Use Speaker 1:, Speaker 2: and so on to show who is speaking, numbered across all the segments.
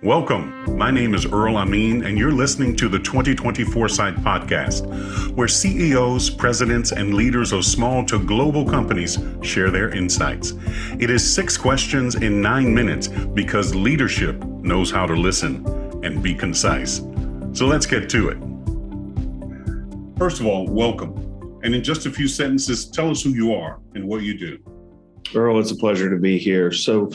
Speaker 1: Welcome. My name is Earl Amin, and you're listening to the 2020 Foresight podcast, where CEOs, presidents, and leaders of small to global companies share their insights. It is 6 questions in 9 minutes because leadership knows how to listen and be concise. So let's get to it. First of all, welcome. And in just a few sentences, tell us who you are and what you do.
Speaker 2: Earl, it's a pleasure to be here. So,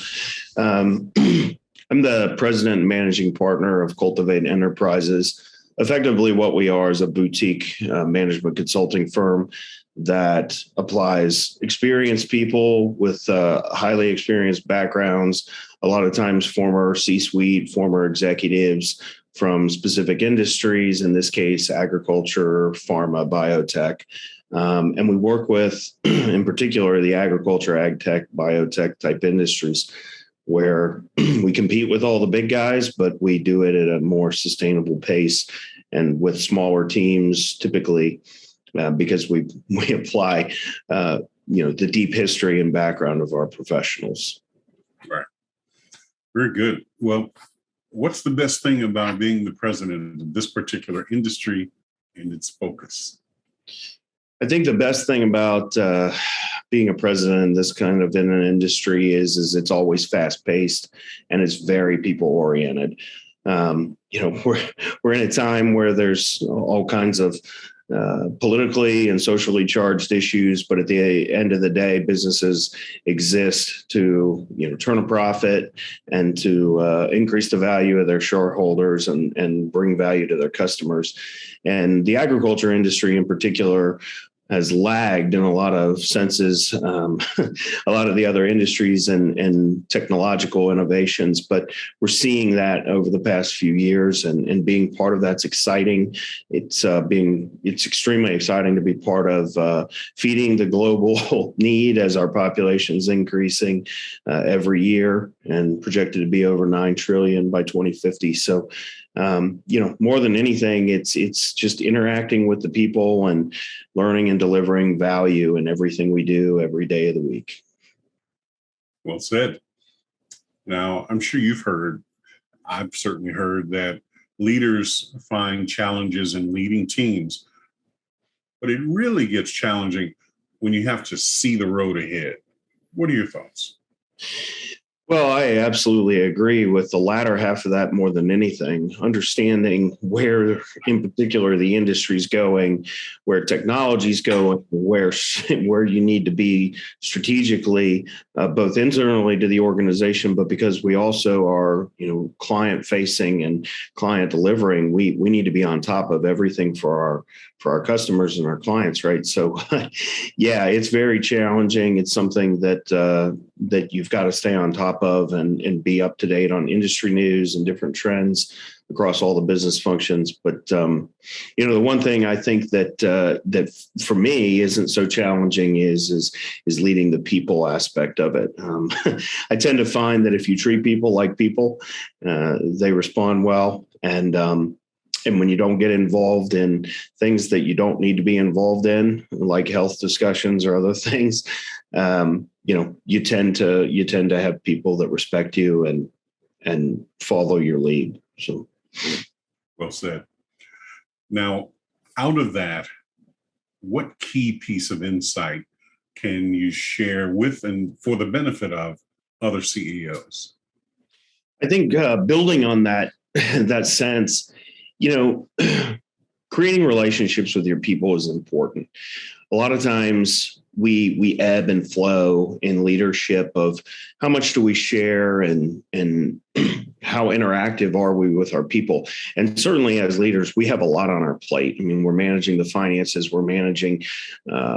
Speaker 2: I'm the president and managing partner of Cultivate Enterprises. Effectively, what we are is a boutique management consulting firm that applies experienced people with highly experienced backgrounds, a lot of times former C-suite, former executives from specific industries, in this case, agriculture, pharma, biotech. And we work with, in particular, the agriculture, AgTech, biotech type industries, where we compete with all the big guys, but we do it at a more sustainable pace and with smaller teams, typically, because we apply, the deep history and background of our professionals.
Speaker 1: Right. Very good. Well, what's the best thing about being the president of this particular industry and its focus?
Speaker 2: I think the best thing about being a president in this kind of in an industry is it's always fast paced and it's very people oriented. We're in a time where there's all kinds of politically and socially charged issues, but at the end of the day, businesses exist to turn a profit and to increase the value of their shareholders and bring value to their customers. And the agriculture industry in particular has lagged in a lot of senses, a lot of the other industries and technological innovations, but we're seeing that over the past few years, and being part of that's exciting. It's extremely exciting to be part of feeding the global need as our population is increasing every year and projected to be over 9 trillion by 2050. So, more than anything, it's just interacting with the people and learning and delivering value in everything we do every day of the week.
Speaker 1: Well said. Now, I'm sure I've certainly heard that leaders find challenges in leading teams, but it really gets challenging when you have to see the road ahead. What are your thoughts?
Speaker 2: Well, I absolutely agree with the latter half of that more than anything. Understanding where, in particular, the industry's going, where technology's going, where you need to be strategically, both internally to the organization, but because we also are, client facing and client delivering, we need to be on top of everything for our customers and our clients, right? So, yeah, it's very challenging. It's something that you've got to stay on top of and be up to date on industry news and different trends across all the business functions. But the one thing I think that for me isn't so challenging is leading the people aspect of it. I tend to find that if you treat people like people, they respond well, and when you don't get involved in things that you don't need to be involved in, like health discussions or other things, you tend to have people that respect you and follow your lead. So,
Speaker 1: well said. Now, out of that, what key piece of insight can you share with and for the benefit of other CEOs?
Speaker 2: I think building on that sense, creating relationships with your people is important. A lot of times we ebb and flow in leadership of how much do we share and how interactive are we with our people. And certainly as leaders, we have a lot on our plate. I mean, we're managing the finances, we're managing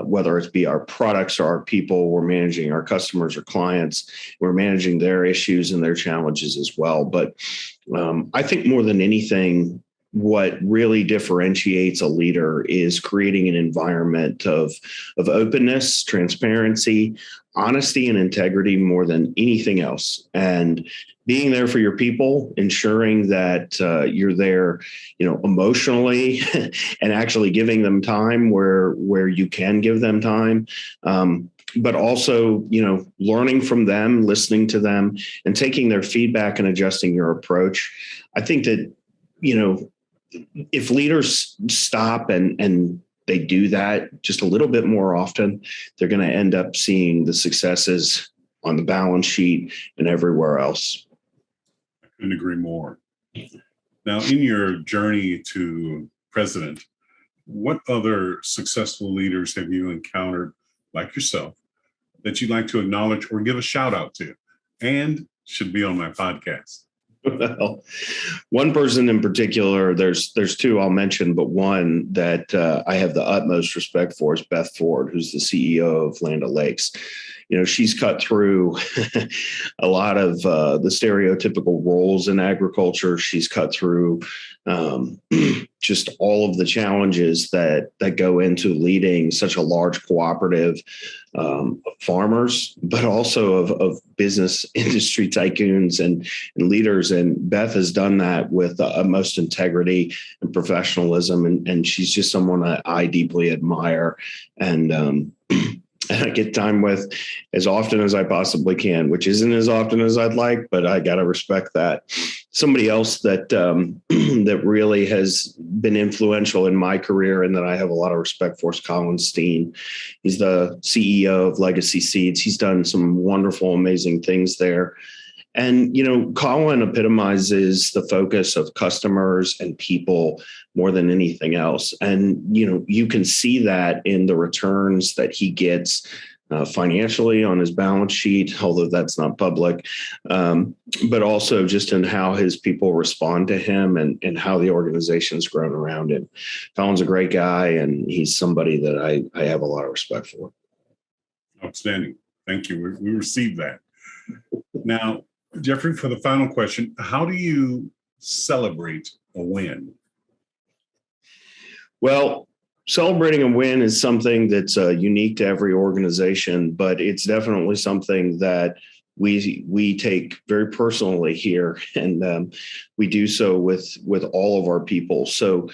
Speaker 2: whether it be our products or our people, we're managing our customers or clients, we're managing their issues and their challenges as well. But I think more than anything, what really differentiates a leader is creating an environment of openness, transparency, honesty, and integrity more than anything else. And being there for your people, ensuring that you're there, emotionally and actually giving them time where you can give them time. but also, learning from them, listening to them, and taking their feedback and adjusting your approach. I think that, if leaders stop and they do that just a little bit more often, they're going to end up seeing the successes on the balance sheet and everywhere else.
Speaker 1: I couldn't agree more. Now, in your journey to president, what other successful leaders have you encountered, like yourself, that you'd like to acknowledge or give a shout out to and should be on my podcast?
Speaker 2: Well, one person in particular, there's two I'll mention, but one that I have the utmost respect for is Beth Ford, who's the CEO of Land O'Lakes. She's cut through a lot of the stereotypical roles in agriculture. She's cut through just all of the challenges that go into leading such a large cooperative of farmers, but also of business industry tycoons and leaders. And Beth has done that with the utmost integrity and professionalism. And she's just someone I deeply admire. And I get time with as often as I possibly can, which isn't as often as I'd like, but I got to respect that. Somebody else that that really has been influential in my career and that I have a lot of respect for is Colin Steen. He's the CEO of Legacy Seeds. He's done some wonderful, amazing things there. And, Colin epitomizes the focus of customers and people more than anything else. And, you can see that in the returns that he gets financially on his balance sheet, although that's not public, but also just in how his people respond to him and how the organization's grown around him. Colin's a great guy, and he's somebody that I have a lot of respect for.
Speaker 1: Outstanding. Thank you. We received that. Now, Jeffrey, for the final question, how do you celebrate a win?
Speaker 2: Well, celebrating a win is something that's unique to every organization, but it's definitely something that we take very personally here, and we do so with all of our people. So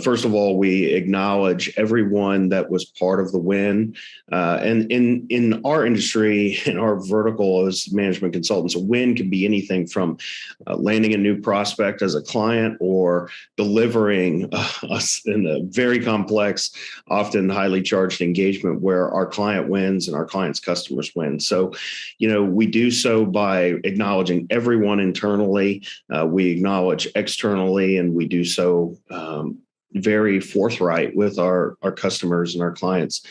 Speaker 2: first of all, we acknowledge everyone that was part of the win. And in our industry, in our vertical as management consultants, a win can be anything from landing a new prospect as a client or delivering us in a very complex, often highly charged engagement where our client wins and our client's customers win. So, we do so by acknowledging everyone internally. We acknowledge externally, and we do so very forthright with our customers and our clients.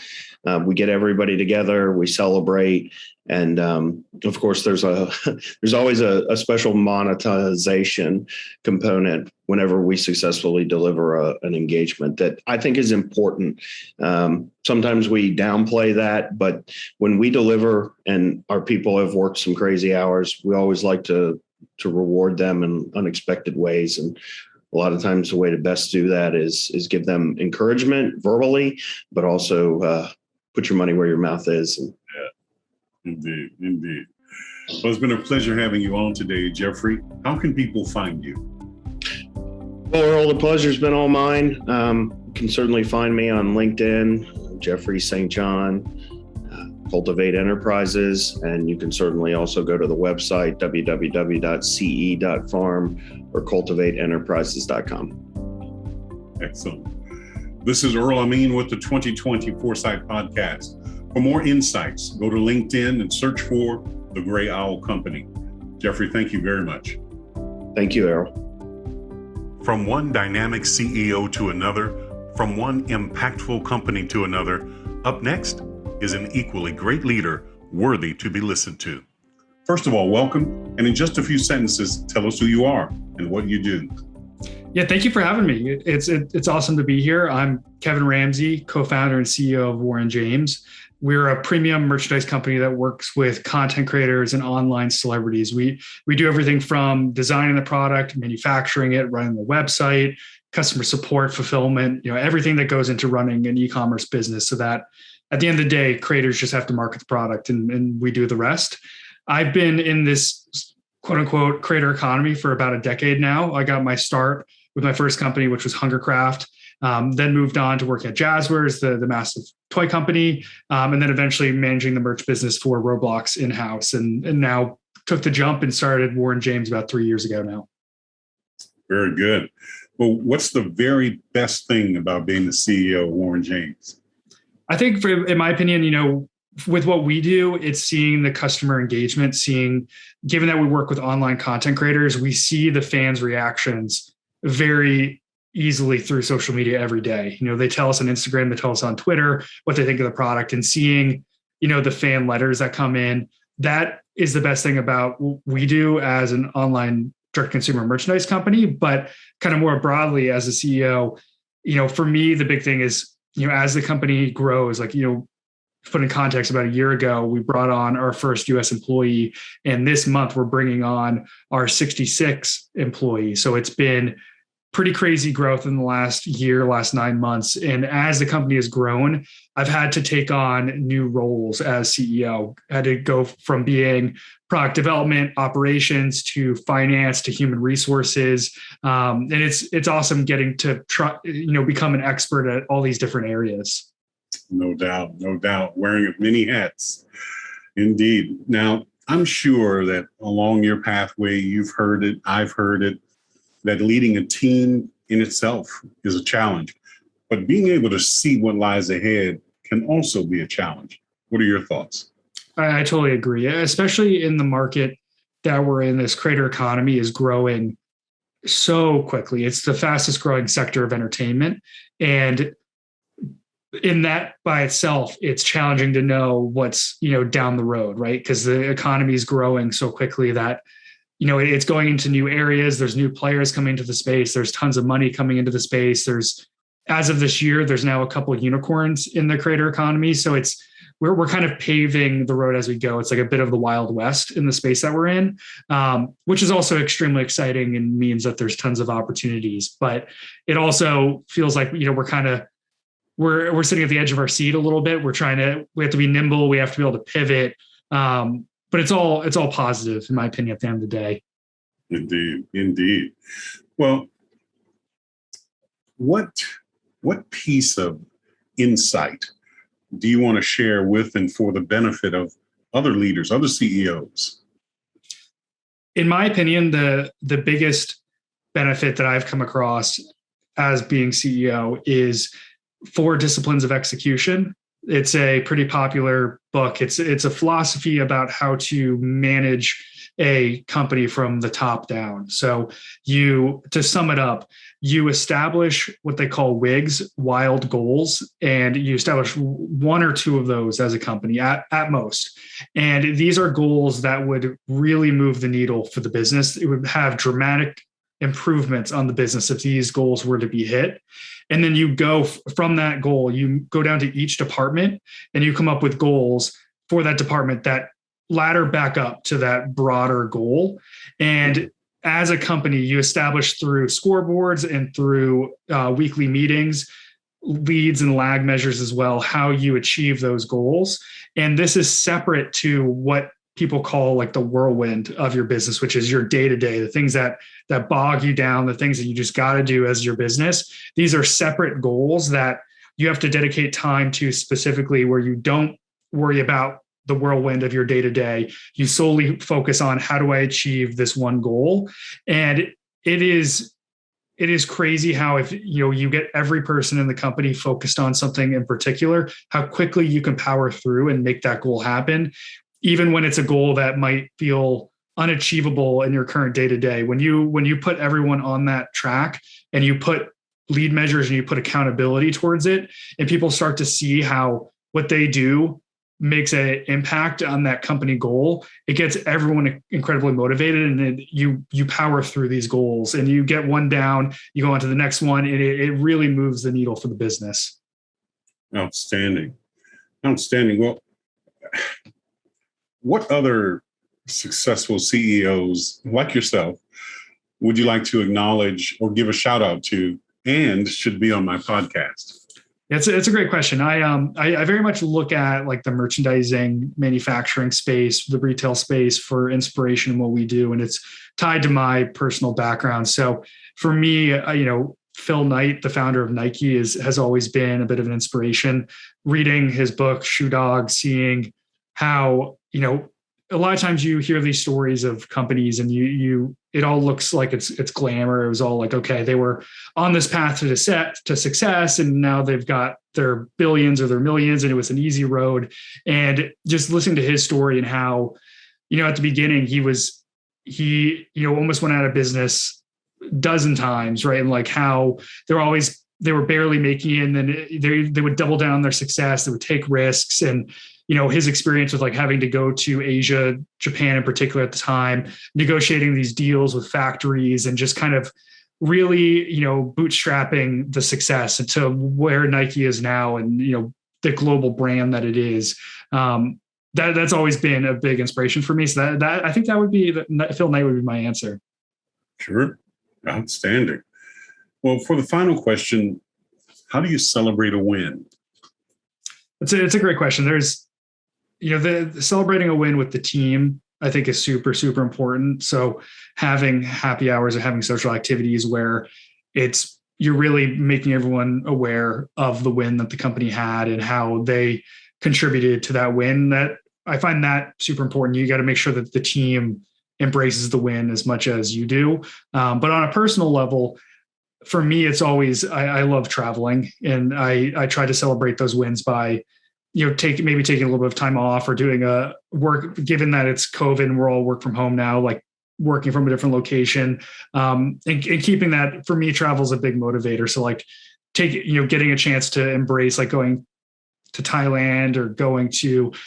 Speaker 2: We get everybody together, we celebrate, and of course, there's always a special monetization component whenever we successfully deliver an engagement that I think is important. Sometimes we downplay that, but when we deliver and our people have worked some crazy hours, we always like to reward them in unexpected ways. And a lot of times the way to best do that is give them encouragement verbally, but also put your money where your mouth is.
Speaker 1: Yeah, indeed. Well, it's been a pleasure having you on today, Jeffrey. How can people find you?
Speaker 2: Well, Earl, the pleasure's been all mine. You can certainly find me on LinkedIn, Jeffrey St. John, Cultivate Enterprises, and you can certainly also go to the website, www.ce.farm or cultivateenterprises.com.
Speaker 1: Excellent. This is Earl Amin with the 2020 Foresight Podcast. For more insights, go to LinkedIn and search for The Gray Owl Company. Jeffrey, thank you very much.
Speaker 2: Thank you, Errol.
Speaker 1: From one dynamic CEO to another, from one impactful company to another, up next is an equally great leader worthy to be listened to. First of all, welcome. And in just a few sentences, tell us who you are and what you do.
Speaker 3: Yeah, thank you for having me. It's awesome to be here. I'm Kevin Ramsey, co-founder and CEO of Warren James. We're a premium merchandise company that works with content creators and online celebrities. We do everything from designing the product, manufacturing it, running the website, customer support, fulfillment, everything that goes into running an e-commerce business, so that at the end of the day, creators just have to market the product and we do the rest. I've been in this quote unquote creator economy for about a decade now. I got my start with my first company, which was Hungercraft. then moved on to work at Jazzwares, the massive toy company, and then eventually managing the merch business for Roblox in-house, and now took the jump and started Warren James about 3 years ago now.
Speaker 1: Very good. Well, what's the very best thing about being the CEO of Warren James?
Speaker 3: I think, in my opinion, with what we do, it's seeing the customer engagement, given that we work with online content creators, we see the fans' reactions very easily through social media every day. They tell us on Instagram, they tell us on Twitter what they think of the product, and seeing, the fan letters that come in, that is the best thing about what we do as an online direct consumer merchandise company. But kind of more broadly as a CEO, for me, the big thing is, as the company grows, put in context, about a year ago, we brought on our first US employee, and this month we're bringing on our 66 employees. So it's been pretty crazy growth in the last 9 months. And as the company has grown, I've had to take on new roles as CEO. I had to go from being product development, operations, to finance, to human resources. And it's awesome getting to become an expert at all these different areas.
Speaker 1: No doubt. Wearing of many hats. Indeed. Now, I'm sure that along your pathway, you've heard it, I've heard it, that leading a team in itself is a challenge. But being able to see what lies ahead can also be a challenge. What are your thoughts?
Speaker 3: I totally agree, especially in the market that we're in. This creator economy is growing so quickly. It's the fastest growing sector of entertainment. And in that by itself, it's challenging to know what's, down the road, right? Because the economy is growing so quickly that, it's going into new areas. There's new players coming into the space. There's tons of money coming into the space. As of this year, there's now a couple of unicorns in the creator economy. So we're kind of paving the road as we go. It's like a bit of the Wild West in the space that we're in, which is also extremely exciting and means that there's tons of opportunities. But it also feels like, we're sitting at the edge of our seat a little bit. We have to be nimble. We have to be able to pivot. But it's all positive, in my opinion, at the end of the day.
Speaker 1: Indeed. Well, what piece of insight do you want to share with and for the benefit of other leaders, other CEOs?
Speaker 3: In my opinion, the biggest benefit that I've come across as being CEO is 4 disciplines of execution. It's a pretty popular book. It's a philosophy about how to manage a company from the top down. So to sum it up, you establish what they call WIGs, wild goals, and you establish 1 or 2 of those as a company at most. And these are goals that would really move the needle for the business. It would have dramatic improvements on the business if these goals were to be hit. And then you go from that goal, you go down to each department and you come up with goals for that department that ladder back up to that broader goal. And as a company, you establish through scoreboards and through weekly meetings, leads and lag measures as well, how you achieve those goals. And this is separate to what people call like the whirlwind of your business, which is your day-to-day, the things that bog you down, the things that you just got to do as your business. These are separate goals that you have to dedicate time to specifically, where you don't worry about the whirlwind of your day-to-day. You solely focus on, how do I achieve this one goal? And it is crazy how, if you get every person in the company focused on something in particular, how quickly you can power through and make that goal happen, even when it's a goal that might feel unachievable in your current day-to-day. When you put everyone on that track and you put lead measures and you put accountability towards it, and people start to see how what they do makes an impact on that company goal, it gets everyone incredibly motivated, and then you power through these goals, and you get one down, you go on to the next one, and it really moves the needle for the business.
Speaker 1: Outstanding. Well, what other successful CEOs like yourself would you like to acknowledge or give a shout out to and should be on my podcast?
Speaker 3: It's a great question. I very much look at like the merchandising, manufacturing space, the retail space for inspiration in what we do, and it's tied to my personal background. So for me, Phil Knight, the founder of Nike, has always been a bit of an inspiration. Reading his book, Shoe Dog, seeing how, a lot of times you hear these stories of companies and it all looks like it's glamour. It was all like, okay, they were on this path to success, and now they've got their billions or their millions, and it was an easy road. And just listening to his story and how, at the beginning he almost went out of business a dozen times, right? And like how they were barely making it, and then they would double down their success. They would take risks. And his experience with like having to go to Asia, Japan in particular at the time, negotiating these deals with factories and just kind of really, bootstrapping the success to where Nike is now, and, the global brand that it is. That's always been a big inspiration for me. So that I think that would be Phil Knight would be my answer.
Speaker 1: Sure. Outstanding. Well, for the final question, how do you celebrate a win?
Speaker 3: It's a great question. There's, the celebrating a win with the team, I think, is super, super important. So having happy hours or having social activities where you're really making everyone aware of the win that the company had and how they contributed to that win, that I find that super important. You got to make sure that the team embraces the win as much as you do. But on a personal level, for me, it's always, I love traveling, and I try to celebrate those wins by, taking a little bit of time off or doing a work, given that it's COVID and we're all work from home now, like working from a different location, and keeping that, for me, travel is a big motivator. So like getting a chance to embrace, like going to Thailand or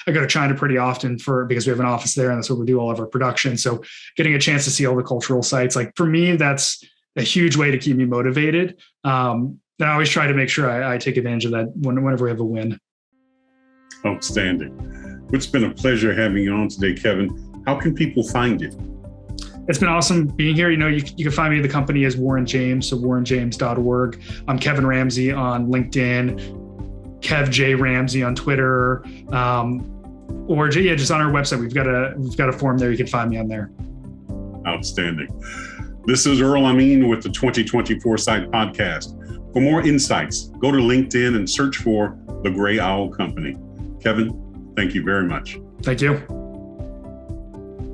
Speaker 3: I go to China pretty often because we have an office there and that's where we do all of our production. So getting a chance to see all the cultural sites, like for me, that's a huge way to keep me motivated. And I always try to make sure I take advantage of that whenever we have a win.
Speaker 1: Outstanding. It's been a pleasure having you on today, Kevin. How can people find you?
Speaker 3: It's been awesome being here. You can find me, the company is Warren James, so warrenjames.org. I'm Kevin Ramsey on LinkedIn, Kev J Ramsey on Twitter, or just on our website. We've got a form there. You can find me on there.
Speaker 1: Outstanding. This is Earl Amin with the 2020 Foresight Podcast. For more insights, go to LinkedIn and search for The Gray Owl Company. Kevin, thank you very much.
Speaker 3: Thank you.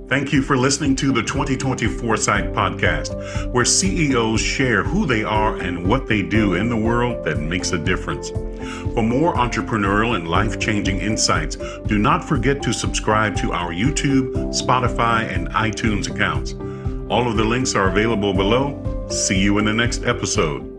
Speaker 1: Thank you for listening to the 2020 Foresight Podcast, where CEOs share who they are and what they do in the world that makes a difference. For more entrepreneurial and life-changing insights, do not forget to subscribe to our YouTube, Spotify, and iTunes accounts. All of the links are available below. See you in the next episode.